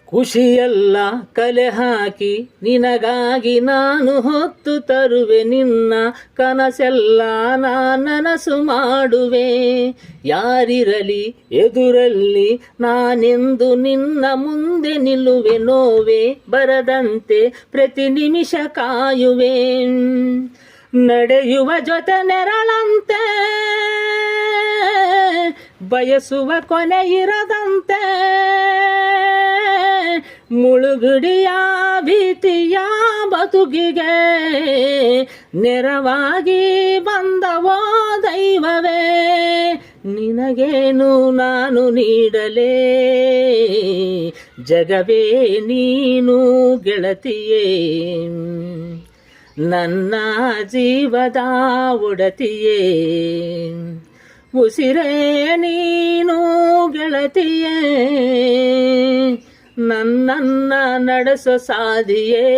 ಖುಷಿಯೆಲ್ಲ ಕಲೆ ಹಾಕಿ ನಿನಗಾಗಿ ನಾನು ಹೊತ್ತು ತರುವೆ, ನಿನ್ನ ಕನಸೆಲ್ಲ ನನಸು ಮಾಡುವೆ. ಯಾರಿರಲಿ ಎದುರಲ್ಲಿ ನಾನೆಂದು ನಿನ್ನ ಮುಂದೆ ನಿಲ್ಲುವೆ, ನೋವೆ ಬರದಂತೆ ಪ್ರತಿ ನಿಮಿಷ ಕಾಯುವೆ. ನಡೆಯುವ ಜೊತೆ ನೆರಳಂತೆ ಬಯಸುವ ಕೊನೆ ಇರದಂತೆ, ಮುಳುಗುಡಿಯ ಭೀತಿಯ ಬದುಕಿಗೆ ನೆರವಾಗಿ ಬಂದವೋ ದೈವವೇ. ನಿನಗೇನು ನಾನು ನೀಡಲೇ, ಜಗವೇ ನೀನು ಗೆಳತಿಯೇ, ನನ್ನ ಜೀವದ ಒಡತಿಯೇ. ಉಸಿರೇ ನೀನು ಗೆಳತಿಯೇ, ನನ್ನನ್ನ ನಡೆಸೋ ಸಾಧಿಯೇ.